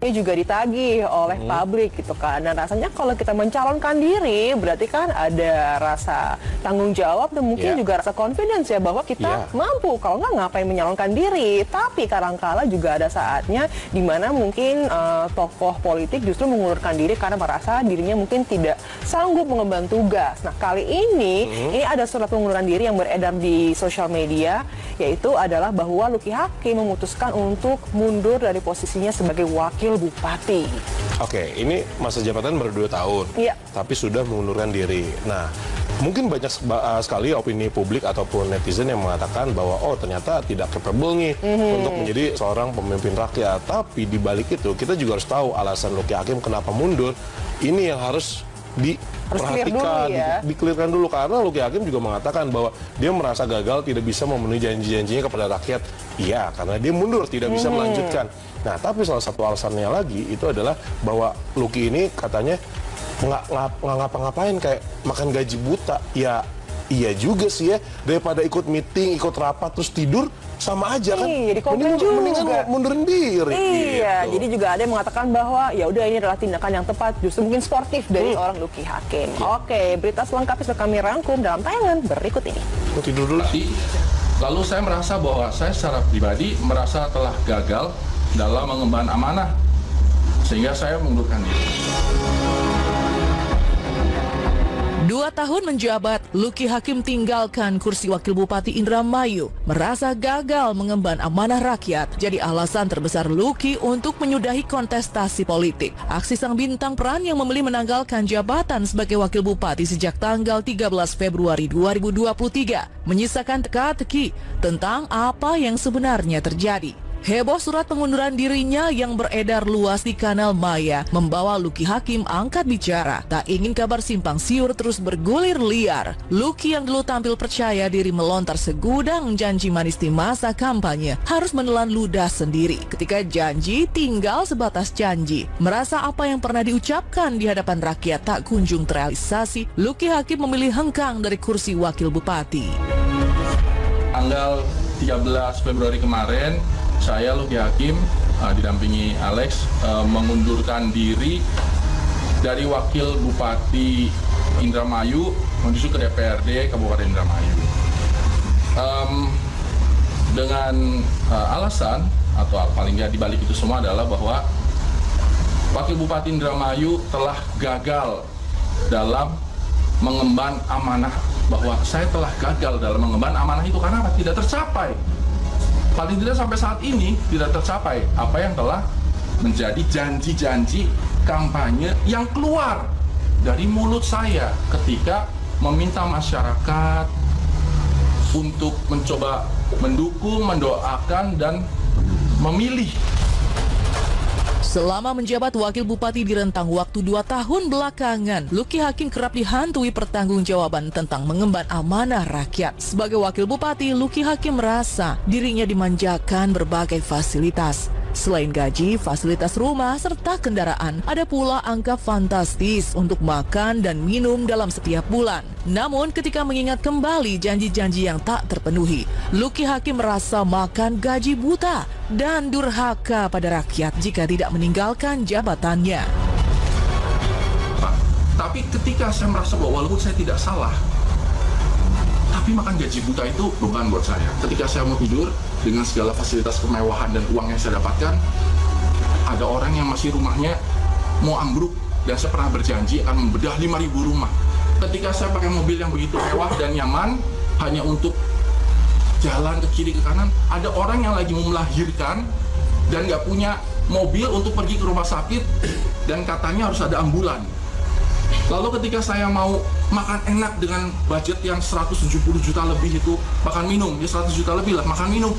ini juga ditagih oleh publik gitu kan. Dan rasanya kalau kita mencalonkan diri berarti kan ada rasa tanggung jawab dan mungkin juga rasa confidence ya bahwa kita mampu. Kalau nggak ngapain menyalonkan diri. Tapi kadangkala juga ada saatnya di mana mungkin tokoh politik justru mengundurkan diri karena merasa dirinya mungkin tidak sanggup mengemban tugas. Nah kali ini ada surat pengunduran diri yang beredar di sosial media, yaitu adalah bahwa Lucky Hakim memutuskan untuk mundur dari posisinya sebagai wakil bupati. Oke, ini masa jabatan baru 2 tahun, tapi sudah mengundurkan diri. Nah, mungkin banyak sekali opini publik ataupun netizen yang mengatakan bahwa oh ternyata tidak capable nih untuk menjadi seorang pemimpin rakyat. Tapi di balik itu kita juga harus tahu alasan Lucky Hakim kenapa mundur. Ini yang harus diperhatikan, dikelirkan dulu, karena Lucky Hakim juga mengatakan bahwa dia merasa gagal tidak bisa memenuhi janji-janjinya kepada rakyat. Iya, karena dia mundur tidak bisa melanjutkan. Nah, tapi salah satu alasannya lagi itu adalah bahwa Lucky ini katanya nggak ngapa-ngapain, kayak makan gaji buta. Ya iya juga sih ya, daripada ikut meeting, ikut rapat terus tidur sama aja kan. Mendingan mundurin diri. Iya, gitu. jadi juga ada yang mengatakan bahwa ya udah ini adalah tindakan yang tepat, justru mungkin sportif dari orang Lucky Hakim. Oke, berita selengkapnya sudah kami rangkum dalam tayangan berikut ini. Tidur dulu. Lalu saya merasa bahwa saya secara pribadi merasa telah gagal dalam mengemban amanah, sehingga saya mengundurkan diri. 2 tahun menjabat, Lucky Hakim tinggalkan kursi Wakil Bupati Indramayu, merasa gagal mengemban amanah rakyat. Jadi alasan terbesar Lucky untuk menyudahi kontestasi politik. Aksi sang bintang peran yang memilih menanggalkan jabatan sebagai Wakil Bupati sejak tanggal 13 Februari 2023 menyisakan teka-teki tentang apa yang sebenarnya terjadi. Heboh surat pengunduran dirinya yang beredar luas di kanal maya membawa Lucky Hakim angkat bicara. Tak ingin kabar simpang siur terus bergulir liar. Lucky yang dulu tampil percaya diri melontar segudang janji manis di masa kampanye harus menelan ludah sendiri ketika janji tinggal sebatas janji. Merasa apa yang pernah diucapkan di hadapan rakyat tak kunjung terrealisasi, Lucky Hakim memilih hengkang dari kursi wakil bupati. Tanggal 13 Februari kemarin, saya Lucky Hakim didampingi Alex mengundurkan diri dari Wakil Bupati Indramayu menuju ke DPRD Kabupaten Indramayu. Dengan alasan atau paling nggak dibalik itu semua adalah bahwa Wakil Bupati Indramayu telah gagal dalam mengemban amanah, bahwa saya telah gagal dalam mengemban amanah itu karena apa? Tidak tercapai. Paling tidak sampai saat ini tidak tercapai apa yang telah menjadi janji-janji kampanye yang keluar dari mulut saya ketika meminta masyarakat untuk mencoba mendukung, mendoakan, dan memilih. Selama menjabat wakil bupati di rentang waktu 2 tahun belakangan, Lucky Hakim kerap dihantui pertanggungjawaban tentang mengemban amanah rakyat. Sebagai wakil bupati, Lucky Hakim merasa dirinya dimanjakan berbagai fasilitas. Selain gaji, fasilitas rumah, serta kendaraan, ada pula angka fantastis untuk makan dan minum dalam setiap bulan. Namun ketika mengingat kembali janji-janji yang tak terpenuhi, Lucky Hakim merasa makan gaji buta dan durhaka pada rakyat jika tidak meninggalkan jabatannya. Tapi ketika saya merasa bahwa walaupun saya tidak salah, tapi makan gaji buta itu beban buat saya. Ketika saya mau tidur dengan segala fasilitas kemewahan dan uang yang saya dapatkan, ada orang yang masih rumahnya mau ambruk, dan saya pernah berjanji akan membedah 5.000 rumah. Ketika saya pakai mobil yang begitu mewah dan nyaman hanya untuk jalan ke kiri ke kanan, ada orang yang lagi mau melahirkan dan nggak punya mobil untuk pergi ke rumah sakit dan katanya harus ada ambulan. Lalu ketika saya mau makan enak dengan budget yang 170 juta lebih itu, makan minum, ya 100 juta lebih lah makan minum,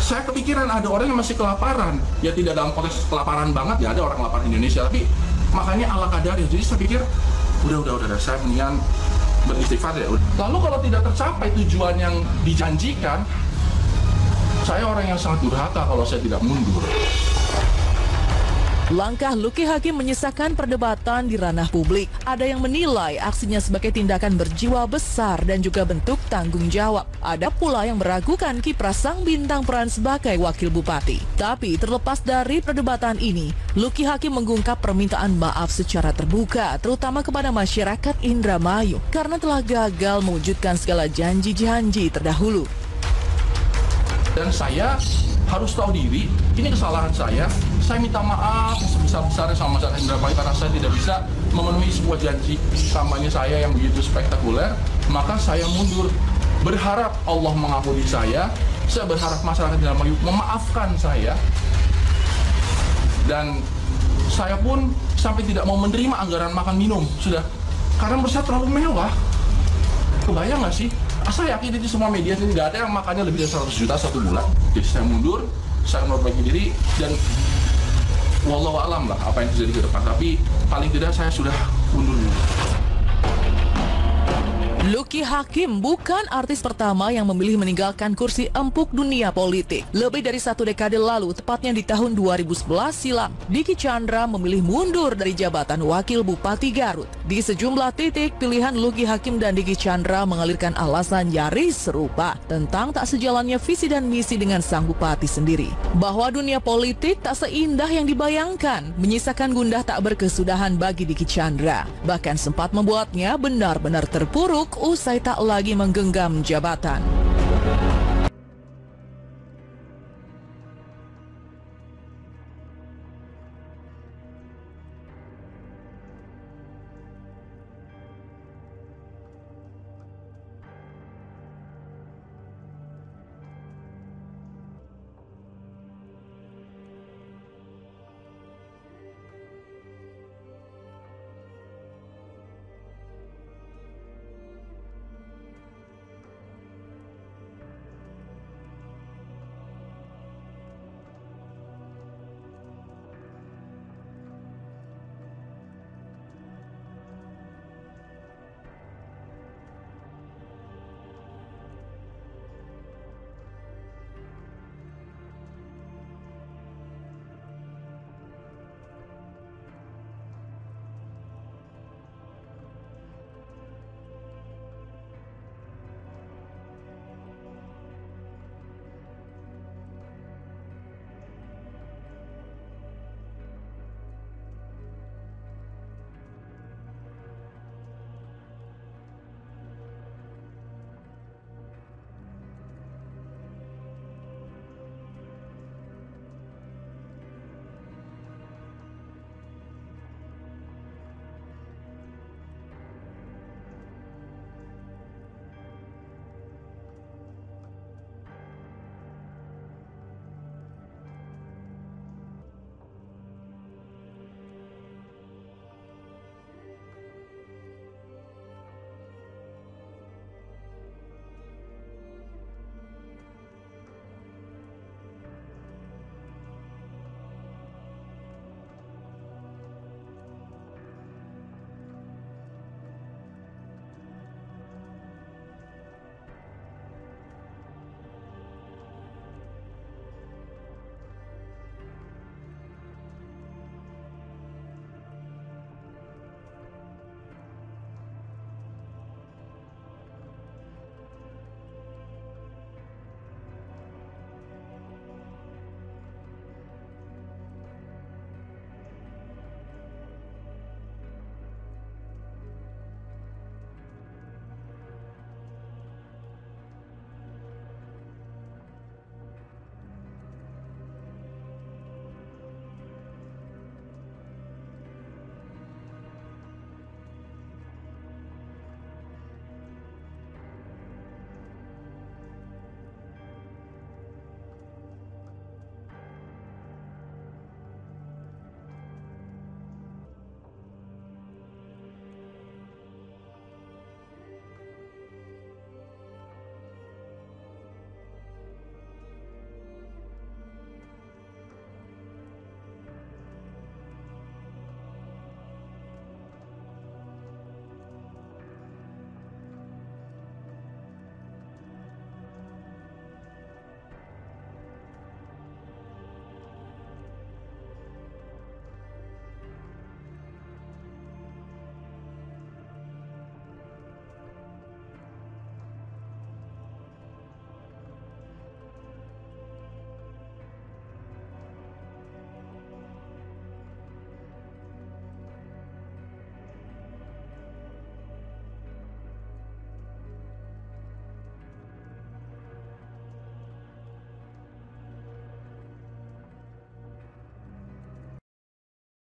saya kepikiran ada orang yang masih kelaparan. Ya tidak dalam konteks kelaparan banget, ya ada orang kelaparan Indonesia, tapi makannya ala kadarnya. Jadi saya pikir, udah, saya mendingan beristighfar ya. Lalu kalau tidak tercapai tujuan yang dijanjikan, saya orang yang sangat durhaka kalau saya tidak mundur. Langkah Luki Hakim menyisakan perdebatan di ranah publik. Ada yang menilai aksinya sebagai tindakan berjiwa besar dan juga bentuk tanggung jawab. Ada pula yang meragukan kiprah sang bintang peran sebagai wakil bupati. Tapi terlepas dari perdebatan ini, Luki Hakim mengungkap permintaan maaf secara terbuka, terutama kepada masyarakat Indramayu, karena telah gagal mewujudkan segala janji-janji terdahulu. Dan saya harus tahu diri, ini kesalahan saya minta maaf sebesar-besarnya sama masyarakat Indramayu karena saya tidak bisa memenuhi sebuah janji kampanye saya yang begitu spektakuler, maka saya mundur. Berharap Allah mengampuni saya berharap masyarakat Indramayu memaafkan saya, dan saya pun sampai tidak mau menerima anggaran makan minum, sudah, karena menurut saya terlalu mewah. Kebayang nggak sih? Saya yakin itu semua media ini nggak ada yang makannya lebih dari 100 juta satu bulan. Jadi saya mundur, saya memperbaiki diri, dan wallahu alam lah apa yang terjadi ke depan. Tapi paling tidak saya sudah mundur dulu. Luki Hakim bukan artis pertama yang memilih meninggalkan kursi empuk dunia politik. Lebih dari 1 dekade lalu, tepatnya di tahun 2011 silam, Diki Chandra memilih mundur dari jabatan Wakil Bupati Garut. Di sejumlah titik, pilihan Luki Hakim dan Diki Chandra mengalirkan alasan nyaris serupa tentang tak sejalannya visi dan misi dengan sang bupati sendiri. Bahwa dunia politik tak seindah yang dibayangkan, menyisakan gundah tak berkesudahan bagi Diki Chandra. Bahkan sempat membuatnya benar-benar terpuruk usai tak lagi menggenggam jabatan.